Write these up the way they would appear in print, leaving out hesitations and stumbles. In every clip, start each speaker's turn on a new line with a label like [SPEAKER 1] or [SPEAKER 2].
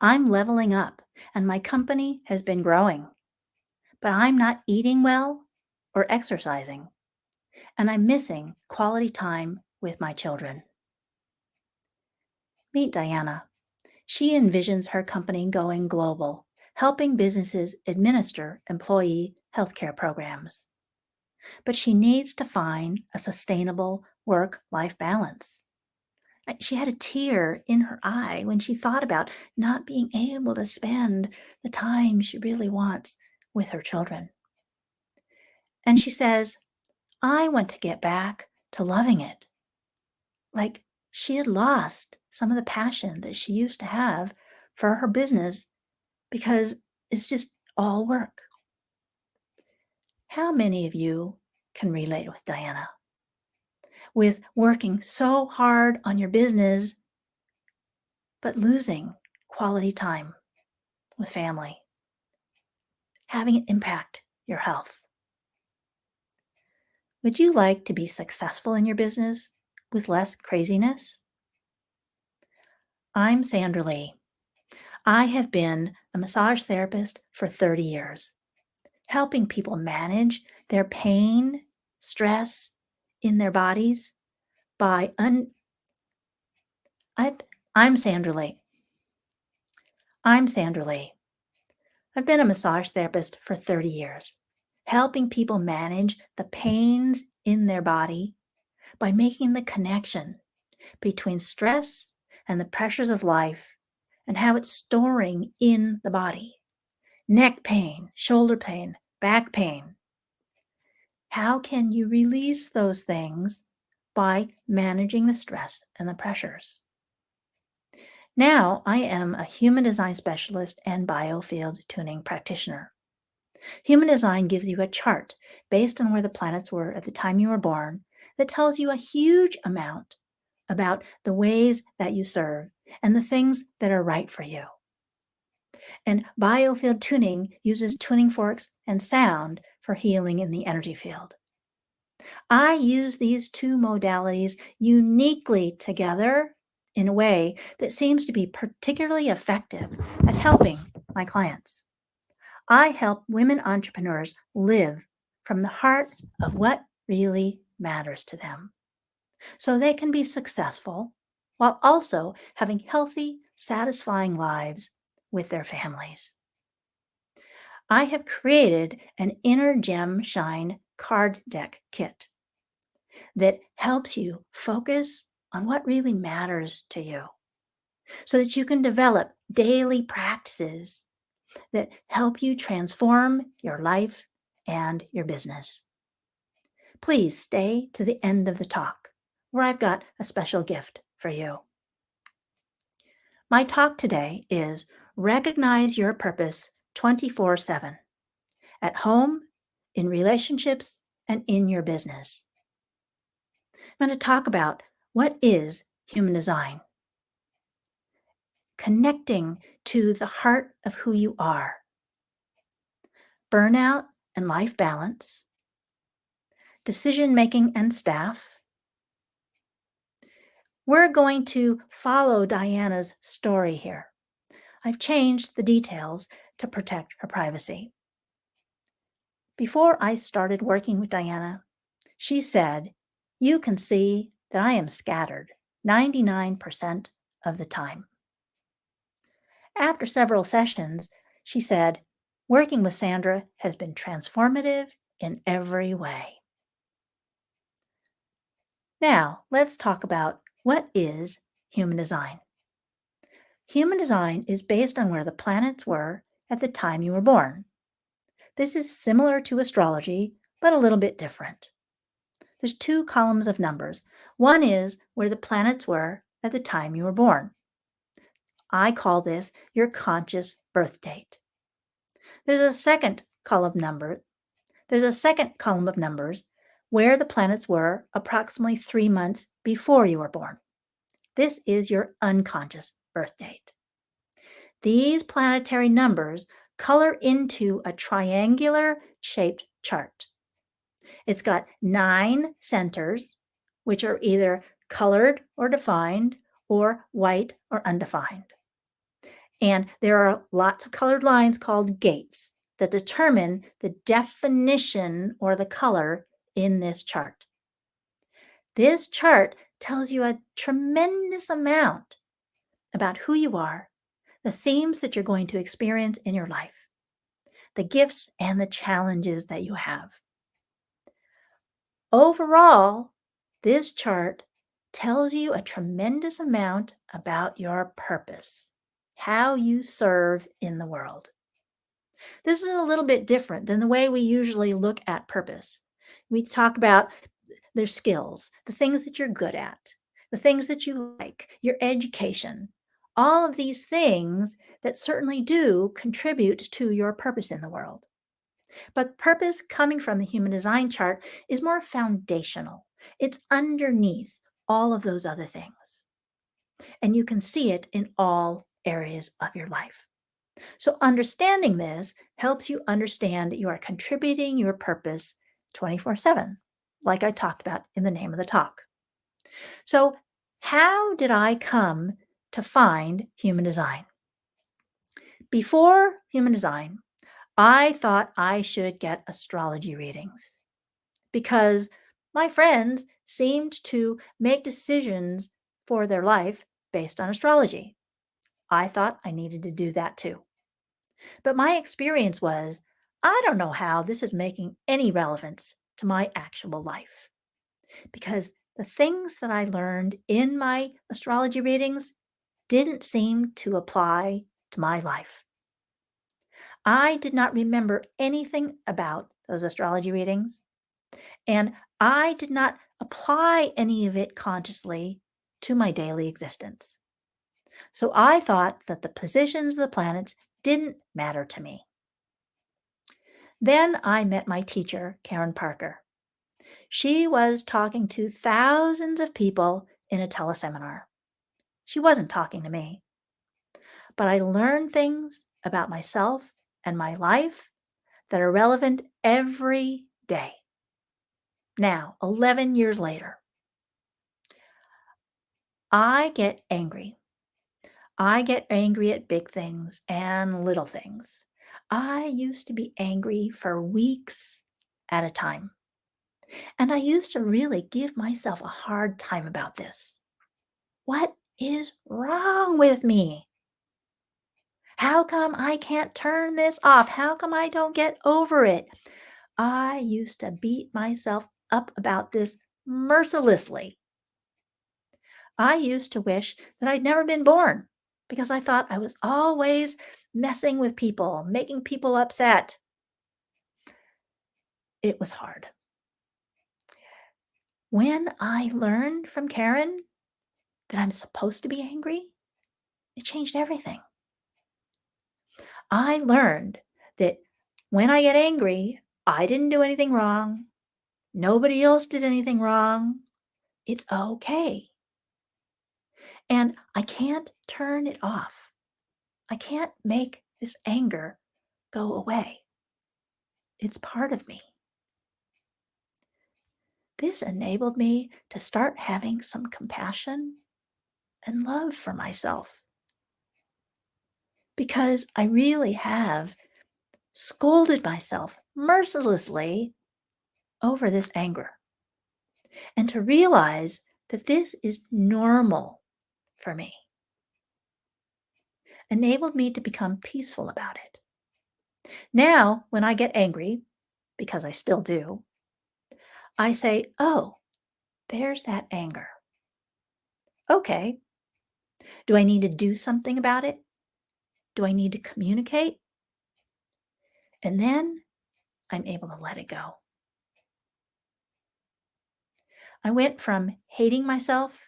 [SPEAKER 1] I'm leveling up and my company has been growing, but I'm not eating well or exercising, and I'm missing quality time with my children. Meet Diana. She envisions her company going global, helping businesses administer employee healthcare programs. But she needs to find a sustainable work-life balance. She had a tear in her eye when she thought about not being able to spend the time she really wants with her children. And she says, I want to get back to loving it. Like she had lost some of the passion that she used to have for her business because it's just all work. How many of you can relate with Diana? With working so hard on your business, but losing quality time with family, having it impact your health. Would you like to be successful in your business with less craziness? I'm Sandra Lee. I have been a massage therapist for 30 years, helping people manage their pain, stress in their bodies by I'm Sandra Lee. I'm Sandra Lee. I've been a massage therapist for 30 years, helping people manage the pains in their body by making the connection between stress and the pressures of life and how it's storing in the body. Neck pain, shoulder pain, back pain. How can you release those things by managing the stress and the pressures? Now I am a human design specialist and Biofield tuning practitioner. Human design gives you a chart based on where the planets were at the time you were born that tells you a huge amount about the ways that you serve and the things that are right for you. And Biofield tuning uses tuning forks and sound for healing in the energy field. I use these two modalities uniquely together in a way that seems to be particularly effective at helping my clients. I help women entrepreneurs live from the heart of what really matters to them so they can be successful while also having healthy, satisfying lives with their families. I have created an Inner Gem Shine card deck kit that helps you focus on what really matters to you so that you can develop daily practices that help you transform your life and your business. Please stay to the end of the talk, where I've got a special gift for you. My talk today is Recognize Your Purpose 24/7, at home, in relationships, and in your business. I'm going to talk about what is human design, connecting to the heart of who you are, burnout and life balance, decision-making and staff. We're going to follow Diana's story here. I've changed the details to protect her privacy. Before I started working with Diana, she said, you can see that I am scattered 99% of the time. After several sessions, she said, working with Sandra has been transformative in every way. Now, let's talk about what is human design. Human design is based on where the planets were at the time you were born. This is similar to astrology, but a little bit different. There's two columns of numbers. One is where the planets were at the time you were born. I call this your conscious birth date. There's a second column of numbers where the planets were approximately 3 months before you were born. This is your unconscious birth date. These planetary numbers color into a triangular shaped chart. It's got 9 centers, which are either colored or defined, or white or undefined. And there are lots of colored lines called gates that determine the definition or the color in this chart. This chart tells you a tremendous amount about who you are, the themes that you're going to experience in your life, the gifts and the challenges that you have. Overall, this chart tells you a tremendous amount about your purpose, how you serve in the world. This is a little bit different than the way we usually look at purpose. We talk about their skills, the things that you're good at, the things that you like, your education, all of these things that certainly do contribute to your purpose in the world. But purpose coming from the human design chart is more foundational. It's underneath all of those other things. And you can see it in all areas of your life. So understanding this helps you understand you are contributing your purpose 24/7, like I talked about in the name of the talk. So how did I come to find human design? Before human design, I thought I should get astrology readings because my friends seemed to make decisions for their life based on astrology. I thought I needed to do that too. But my experience was, I don't know how this is making any relevance to my actual life because the things that I learned in my astrology readings didn't seem to apply to my life. I did not remember anything about those astrology readings, and I did not apply any of it consciously to my daily existence. So I thought that the positions of the planets didn't matter to me. Then I met my teacher, Karen Parker. She was talking to thousands of people in a teleseminar. She wasn't talking to me, but I learned things about myself and my life that are relevant every day. Now, 11 years later, I get angry. I get angry at big things and little things. I used to be angry for weeks at a time. And I used to really give myself a hard time about this. What is wrong with me? How come I can't turn this off? How come I don't get over it? I used to beat myself up about this mercilessly. I used to wish that I'd never been born because I thought I was always messing with people, making people upset. It was hard. When I learned from Karen that I'm supposed to be angry, it changed everything. I learned that when I get angry, I didn't do anything wrong. Nobody else did anything wrong. It's okay. And I can't turn it off. I can't make this anger go away. It's part of me. This enabled me to start having some compassion and love for myself because I really have scolded myself mercilessly over this anger. And to realize that this is normal for me enabled me to become peaceful about it. Now, when I get angry, because I still do, I say, oh, there's that anger. Okay. Do I need to do something about it? Do I need to communicate? And then I'm able to let it go. I went from hating myself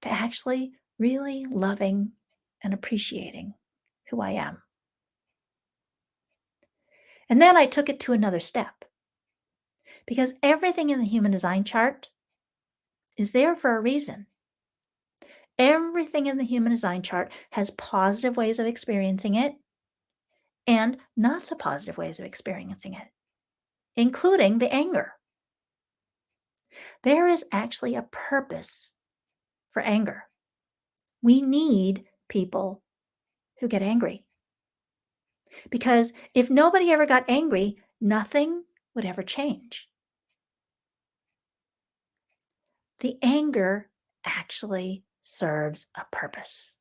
[SPEAKER 1] to actually really loving and appreciating who I am. And then I took it to another step because everything in the human design chart is there for a reason. Everything in the human design chart has positive ways of experiencing it and not so positive ways of experiencing it, including the anger. There is actually a purpose for anger. We need people who get angry. Because if nobody ever got angry, nothing would ever change. The anger actually serves a purpose.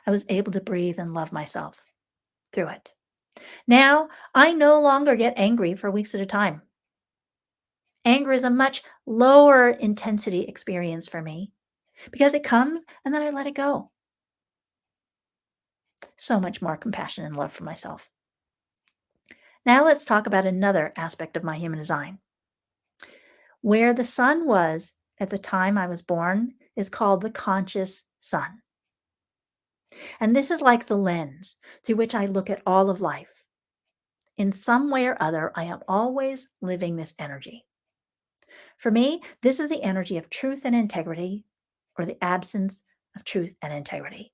[SPEAKER 1] I was able to breathe and love myself through it. Now, I no longer get angry for weeks at a time. Anger is a much lower intensity experience for me because it comes and then I let it go. So much more compassion and love for myself. Now let's talk about another aspect of my human design. Where the sun was at the time I was born is called the conscious sun. And this is like the lens through which I look at all of life. In some way or other, I am always living this energy. For me, this is the energy of truth and integrity, or the absence of truth and integrity.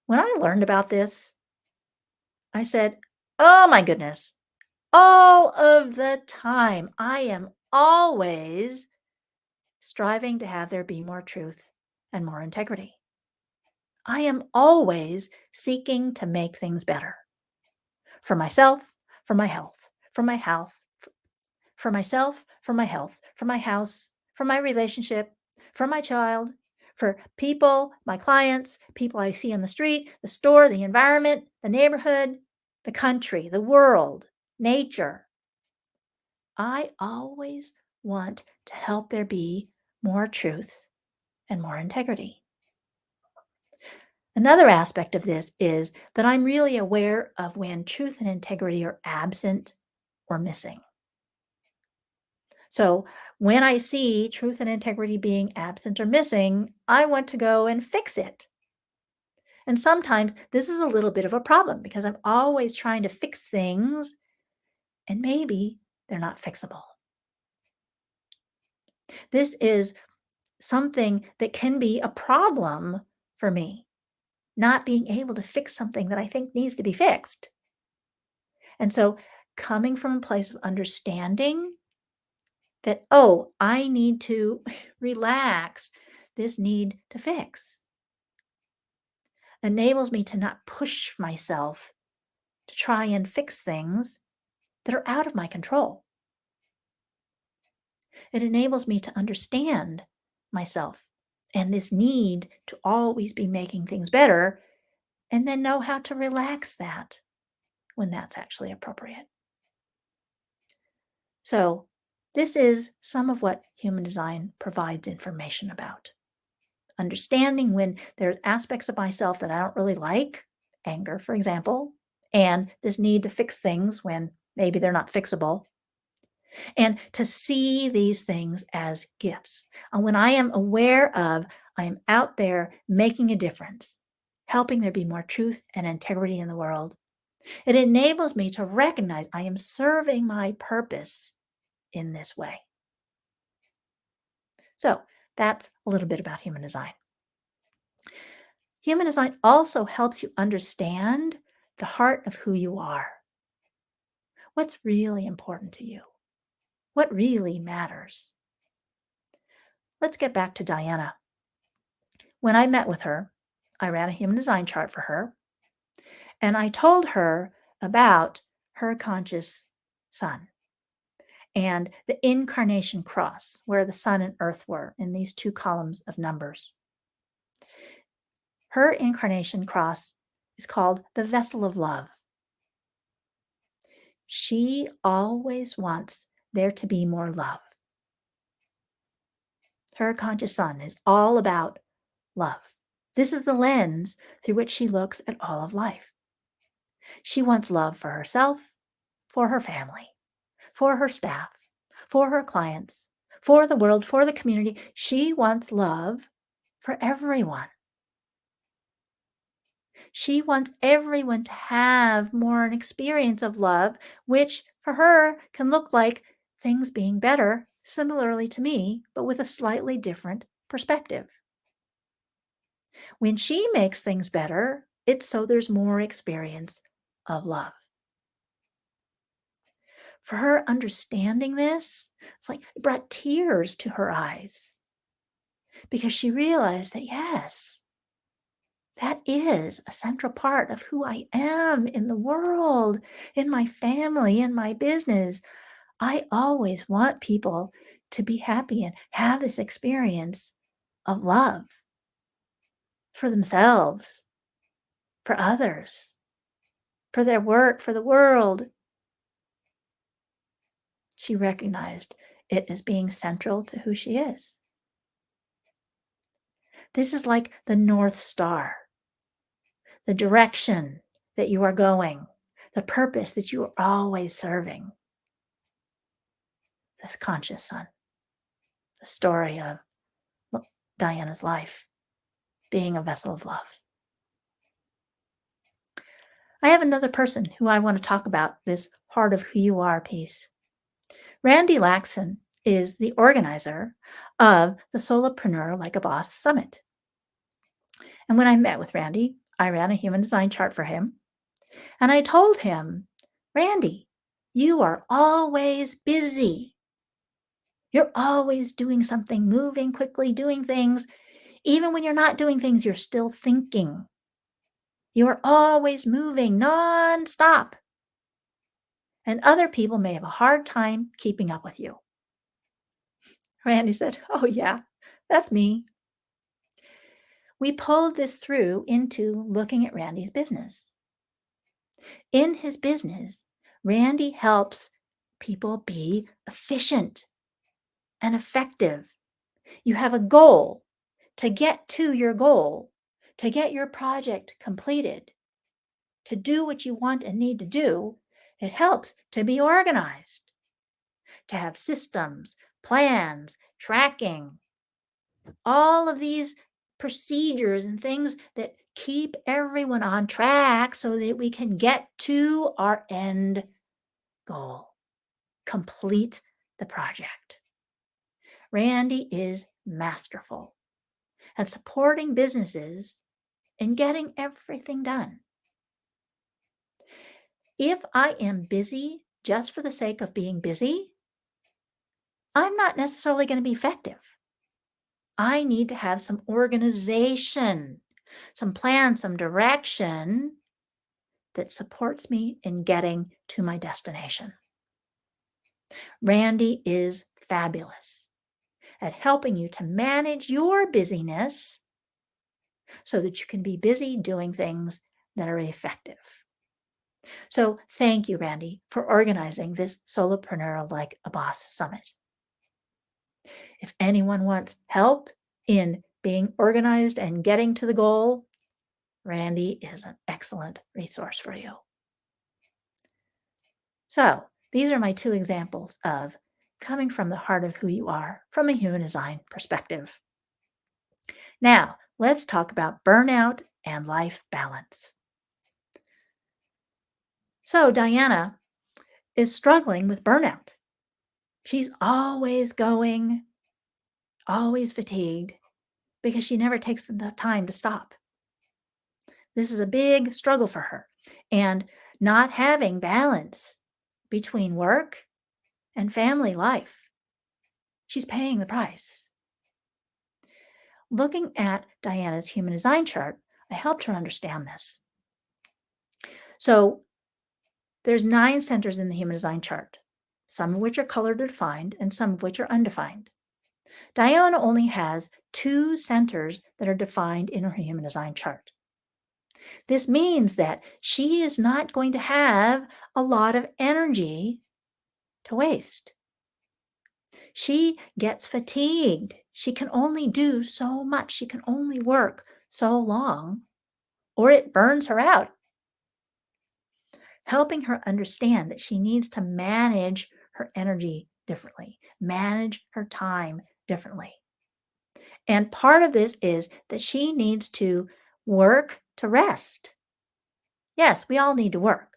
[SPEAKER 1] When I learned about this, I said, oh my goodness, all of the time, I am always striving to have there be more truth and more integrity. I am always seeking to make things better for myself, for my health, for myself, for my health, for my house, for my relationship, for my child, for people, my clients, people I see on the street, the store, the environment, the neighborhood, the country, the world, nature. I always want to help there be more truth and more integrity. Another aspect of this is that I'm really aware of when truth and integrity are absent or missing. So when I see truth and integrity being absent or missing, I want to go and fix it. And sometimes this is a little bit of a problem because I'm always trying to fix things and maybe they're not fixable. This is something that can be a problem for me, not being able to fix something that I think needs to be fixed. And so coming from a place of understanding that, oh, I need to relax this need to fix, enables me to not push myself to try and fix things that are out of my control. It enables me to understand myself and this need to always be making things better, and then know how to relax that when that's actually appropriate. So, this is some of what human design provides information about. Understanding when there's aspects of myself that I don't really like, anger, for example, and this need to fix things when maybe they're not fixable, and to see these things as gifts. And when I am aware of, I am out there making a difference, helping there be more truth and integrity in the world, it enables me to recognize I am serving my purpose in this way. So that's a little bit about human design. Human design also helps you understand the heart of who you are. What's really important to you? What really matters? Let's get back to Diana. When I met with her, I ran a human design chart for her, and I told her about her conscious sun and the incarnation cross, where the sun and earth were in these two columns of numbers. Her incarnation cross is called the vessel of love. She always wants there to be more love. Her conscious sun is all about love. This is the lens through which she looks at all of life. She wants love for herself, for her family, for her staff, for her clients, for the world, for the community. She wants love for everyone. She wants everyone to have more an experience of love, which for her can look like things being better, similarly to me, but with a slightly different perspective. When she makes things better, it's so there's more experience of love. For her understanding this, it's like it brought tears to her eyes because she realized that, yes, that is a central part of who I am in the world, in my family, in my business. I always want people to be happy and have this experience of love for themselves, for others, for their work, for the world. She recognized it as being central to who she is. This is like the North Star, the direction that you are going, the purpose that you are always serving. The conscious sun, the story of Diana's life, being a vessel of love. I have another person who I want to talk about this heart of who you are piece. Randy Laxon is the organizer of the Solopreneur Like a Boss Summit. And when I met with Randy, I ran a human design chart for him. And I told him, Randy, you are always busy. You're always doing something, moving quickly, doing things. Even when you're not doing things, you're still thinking. You are always moving nonstop. And other people may have a hard time keeping up with you. Randy said, oh, yeah, that's me. We pulled this through into looking at Randy's business. In his business, Randy helps people be efficient and effective. You have a goal to get to your goal, to get your project completed, to do what you want and need to do. It helps to be organized, to have systems, plans, tracking, all of these procedures and things that keep everyone on track so that we can get to our end goal, complete the project. Randy is masterful at supporting businesses and getting everything done. If I am busy just for the sake of being busy, I'm not necessarily going to be effective. I need to have some organization, some plan, some direction that supports me in getting to my destination. Randy is fabulous at helping you to manage your busyness so that you can be busy doing things that are effective. So thank you, Randy, for organizing this Solopreneur Like a Boss Summit. If anyone wants help in being organized and getting to the goal, Randy is an excellent resource for you. So these are my two examples of coming from the heart of who you are from a human design perspective. Now, let's talk about burnout and life balance. So Diana is struggling with burnout. She's always going, always fatigued, because she never takes the time to stop. This is a big struggle for her. And not having balance between work and family life, she's paying the price. Looking at Diana's human design chart, I helped her understand this. So there's 9 centers in the human design chart, some of which are color defined and some of which are undefined. Diana only has 2 centers that are defined in her human design chart. This means that she is not going to have a lot of energy to waste. She gets fatigued. She can only do so much. She can only work so long, or it burns her out. Helping her understand that she needs to manage her energy differently, manage her time differently. And part of this is that she needs to work to rest. Yes, we all need to work,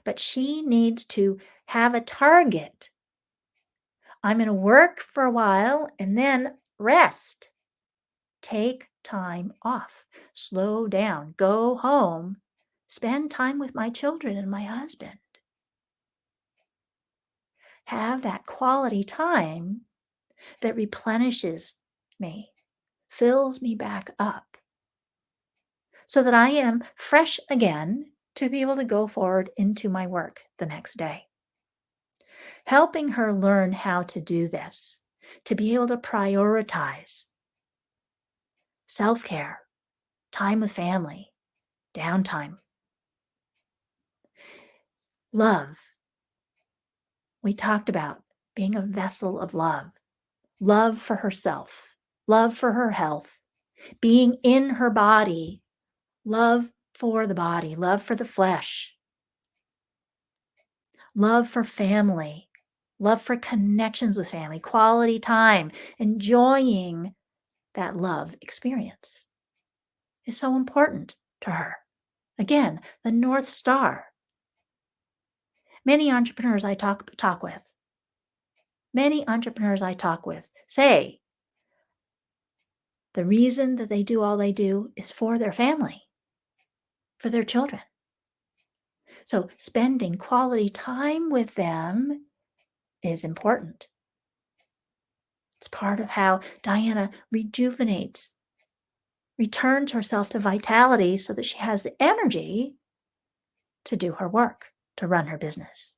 [SPEAKER 1] but she needs to have a target. I'm going to work for a while and then rest. Take time off. Slow down. Go home. Spend time with my children and my husband. Have that quality time that replenishes me, fills me back up so that I am fresh again to be able to go forward into my work the next day. Helping her learn how to do this, to be able to prioritize self-care, time with family, downtime. Love. We talked about being a vessel of love, love for herself, love for her health, being in her body, love for the body, love for the flesh, love for family, love for connections with family, quality time, enjoying that love experience is so important to her. Again, the North Star. Many entrepreneurs I talk with, say the reason that they do all they do is for their family, for their children. So spending quality time with them is important. It's part of how Diana rejuvenates, returns herself to vitality so that she has the energy to do her work, to run her business.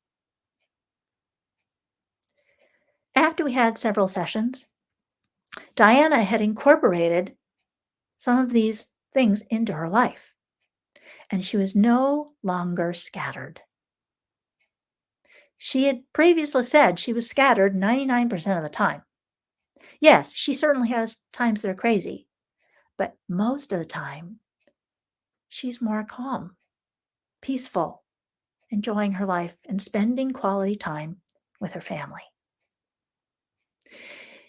[SPEAKER 1] After we had several sessions, Diana had incorporated some of these things into her life, and she was no longer scattered. She had previously said she was scattered 99% of the time. Yes, she certainly has times that are crazy, but most of the time, she's more calm, peaceful, enjoying her life and spending quality time with her family.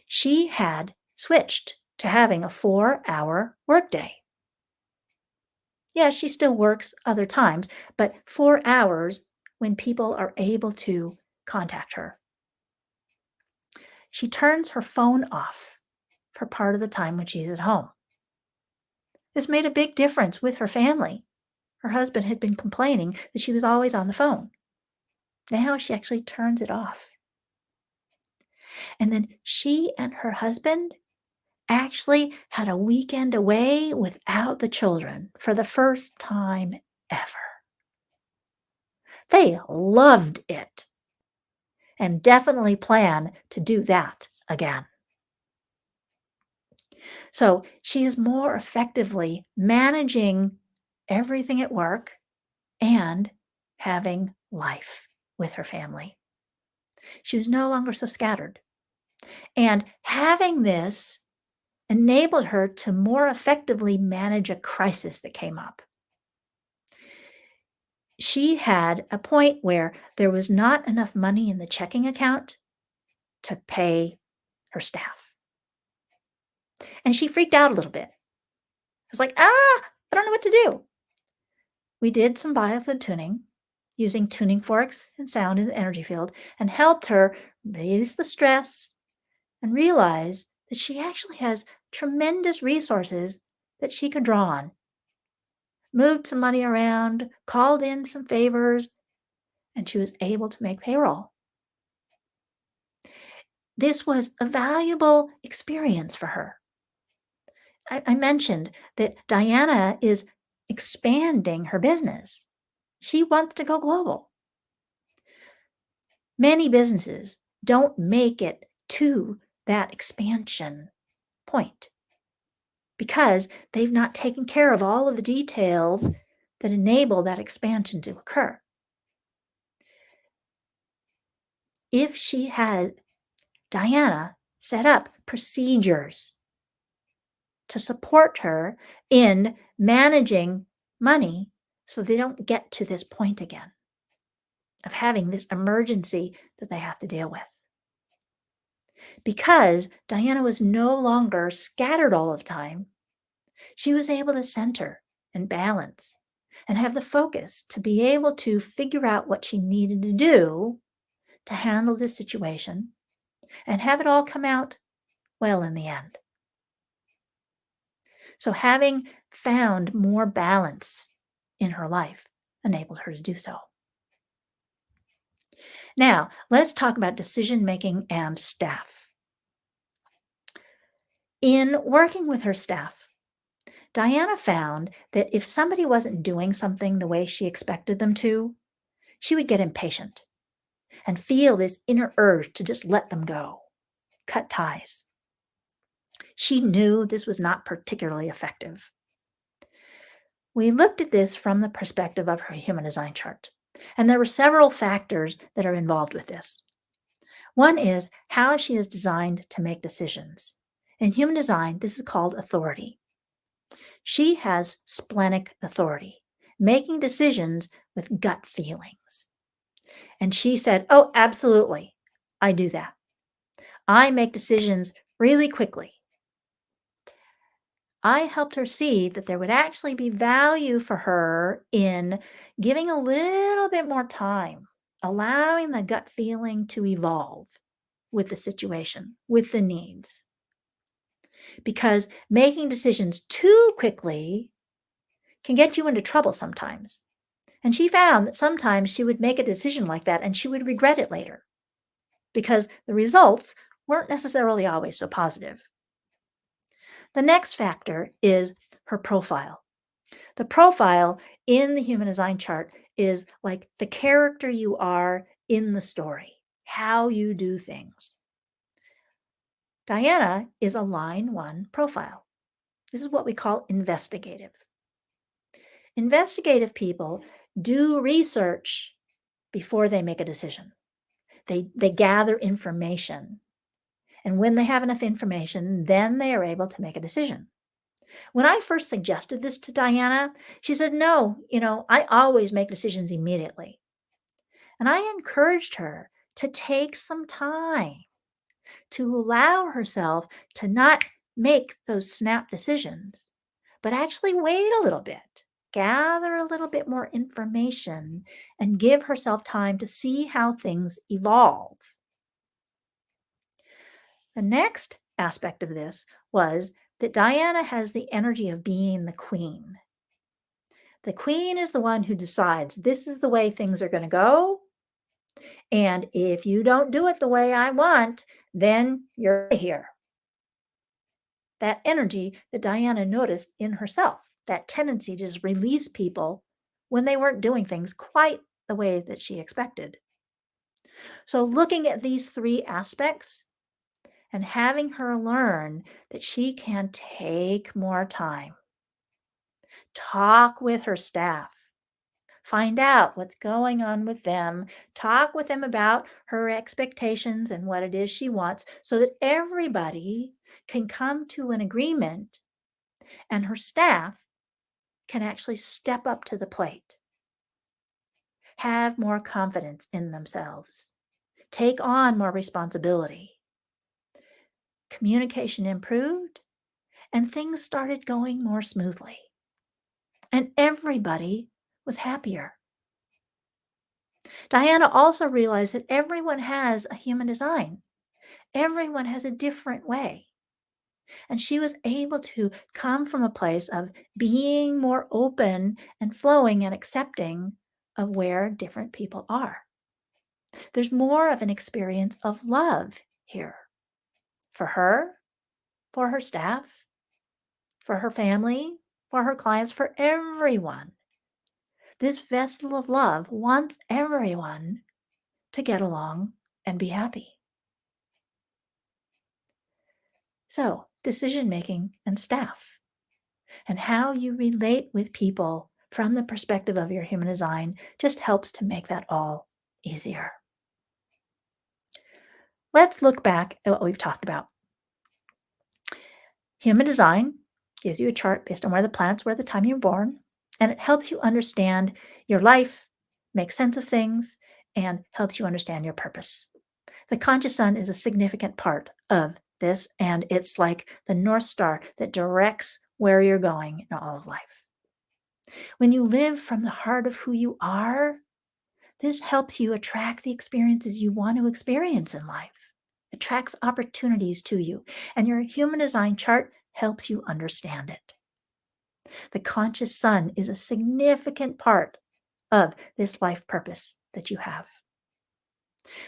[SPEAKER 1] She had switched to having a 4-hour workday. Yes, she still works other times, but 4 hours when people are able to contact her. She turns her phone off for part of the time when she's at home. This made a big difference with her family. Her husband had been complaining that she was always on the phone. Now she actually turns it off. And then she and her husband actually had a weekend away without the children for the first time ever. They loved it and definitely plan to do that again. So she is more effectively managing everything at work and having life with her family. She was no longer so scattered. And having this enabled her to more effectively manage a crisis that came up. She had a point where there was not enough money in the checking account to pay her staff. And she freaked out a little bit. I was like, I don't know what to do. We did some Biofield tuning using tuning forks and sound in the energy field and helped her release the stress and realize that she actually has tremendous resources that she could draw on. Moved some money around, called in some favors, and she was able to make payroll. This was a valuable experience for her. I mentioned that Diana is expanding her business. She wants to go global. Many businesses don't make it to that expansion point because they've not taken care of all of the details that enable that expansion to occur. If she had Diana set up procedures to support her in managing money so they don't get to this point again of having this emergency that they have to deal with. Because Diana was no longer scattered all of the time, she was able to center and balance and have the focus to be able to figure out what she needed to do to handle this situation and have it all come out well in the end. So having found more balance in her life enabled her to do so. Now, let's talk about decision making and staff. In working with her staff, Diana found that if somebody wasn't doing something the way she expected them to, she would get impatient and feel this inner urge to just let them go, cut ties. She knew this was not particularly effective. We looked at this from the perspective of her human design chart, and there were several factors that are involved with this. One is how she is designed to make decisions. In human design, this is called authority. She has splenic authority, making decisions with gut feelings. And she said, "Oh, absolutely. I do that. I make decisions really quickly." I helped her see that there would actually be value for her in giving a little bit more time, allowing the gut feeling to evolve with the situation, with the needs. Because making decisions too quickly can get you into trouble sometimes. And she found that sometimes she would make a decision like that and she would regret it later because the results weren't necessarily always so positive. The next factor is her profile. The profile in the human design chart is like the character you are in the story, how you do things. Diana is a line 1 profile. This is what we call investigative. Investigative people do research before they make a decision. They gather information. And when they have enough information, then they are able to make a decision. When I first suggested this to Diana, she said, "No, I always make decisions immediately." And I encouraged her to take some time to allow herself to not make those snap decisions, but actually wait a little bit, gather a little bit more information, and give herself time to see how things evolve. The next aspect of this was that Diana has the energy of being the queen. The queen is the one who decides this is the way things are going to go. And if you don't do it the way I want, then you're here. That energy that Diana noticed in herself, that tendency to just release people when they weren't doing things quite the way that she expected. So, looking at these 3 aspects and having her learn that she can take more time, talk with her staff, find out what's going on with them, talk with them about her expectations and what it is she wants so that everybody can come to an agreement and her staff can actually step up to the plate, have more confidence in themselves, take on more responsibility. Communication improved and things started going more smoothly. And everybody was happier. Diana also realized that everyone has a human design. Everyone has a different way. And she was able to come from a place of being more open and flowing and accepting of where different people are. There's more of an experience of love here for her, for her staff, for her family, for her clients, for everyone. This vessel of love wants everyone to get along and be happy. So, decision making and staff, and how you relate with people from the perspective of your human design just helps to make that all easier. Let's look back at what we've talked about. Human design gives you a chart based on where the planets were at the time you were born, and it helps you understand your life, make sense of things, and helps you understand your purpose. The conscious sun is a significant part of this, and it's like the North Star that directs where you're going in all of life. When you live from the heart of who you are, this helps you attract the experiences you want to experience in life, attracts opportunities to you, and your human design chart helps you understand it. The conscious sun is a significant part of this life purpose that you have.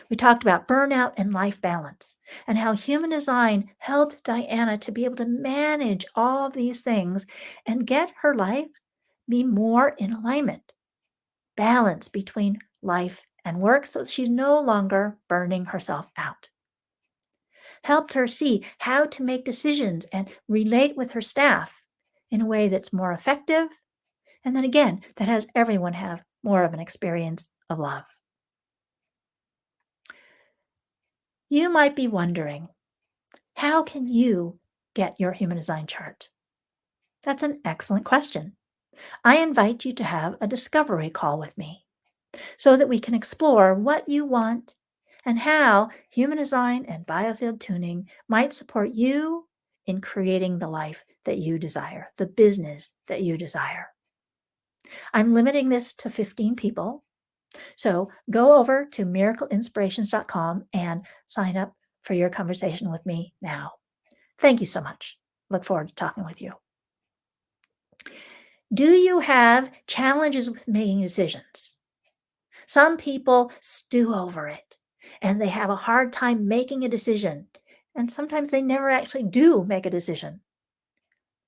[SPEAKER 1] We talked about burnout and life balance and how human design helped Diana to be able to manage all of these things and get her life be more in alignment, balance between life and work so she's no longer burning herself out. Helped her see how to make decisions and relate with her staff in a way that's more effective, and then again, that has everyone have more of an experience of love. You might be wondering, how can you get your human design chart? That's an excellent question. I invite you to have a discovery call with me so that we can explore what you want and how human design and biofield tuning might support you in creating the life that you desire, the business that you desire. I'm limiting this to 15 people. So go over to miracleinspirations.com and sign up for your conversation with me now. Thank you so much. Look forward to talking with you. Do you have challenges with making decisions? Some people stew over it and they have a hard time making a decision. And sometimes they never actually do make a decision.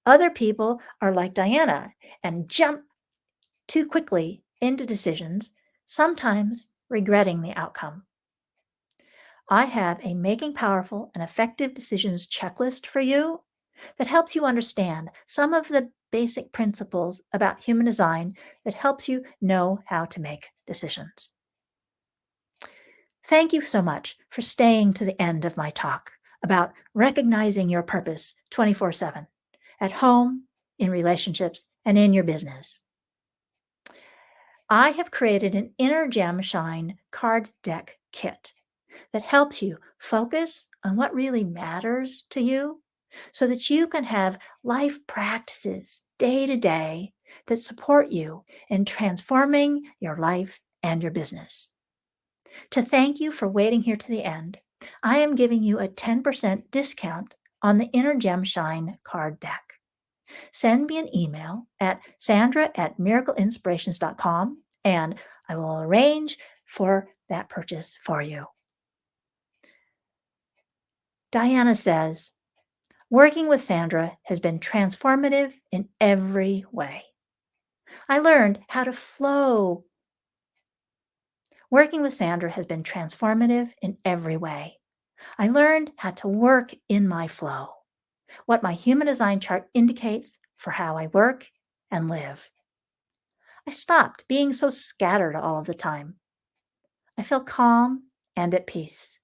[SPEAKER 1] Other people are like Diana and jump too quickly into decisions, sometimes regretting the outcome. I have a Making Powerful and Effective Decisions checklist for you that helps you understand some of the basic principles about human design that helps you know how to make decisions. Thank you so much for staying to the end of my talk about recognizing your purpose 24/7 at home, in relationships, and in your business. I have created an Inner Gem Shine card deck kit that helps you focus on what really matters to you so that you can have life practices day to day that support you in transforming your life and your business. To thank you for waiting here to the end, I am giving you a 10% discount on the Inner Gem Shine card deck. Send me an email at sandra@miracleinspirations.com and I will arrange for that purchase for you. Diana says, working with Sandra has been transformative in every way. I learned how to flow. Working with Sandra has been transformative in every way. I learned how to work in my flow, what my human design chart indicates for how I work and live. I stopped being so scattered all of the time. I feel calm and at peace.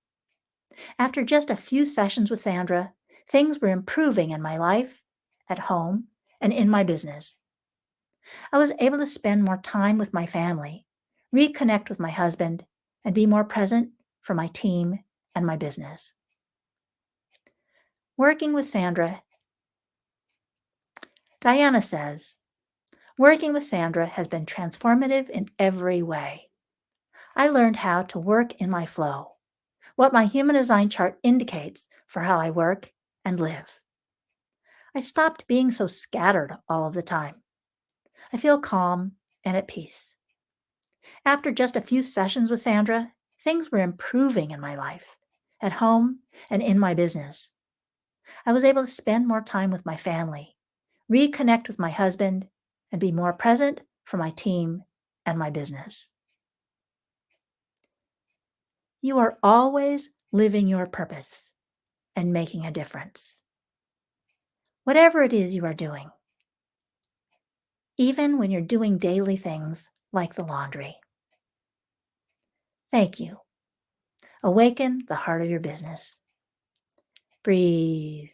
[SPEAKER 1] After just a few sessions with Sandra, things were improving in my life, at home, and in my business. I was able to spend more time with my family, reconnect with my husband, and be more present for my team and my business. Working with Sandra, Diana says, working with Sandra has been transformative in every way. I learned how to work in my flow, what my human design chart indicates for how I work and live. I stopped being so scattered all of the time. I feel calm and at peace. After just a few sessions with Sandra, things were improving in my life, at home, and in my business. I was able to spend more time with my family, reconnect with my husband, and be more present for my team and my business. You are always living your purpose and making a difference. Whatever it is you are doing, even when you're doing daily things like the laundry. Thank you. Awaken the heart of your business. Breathe.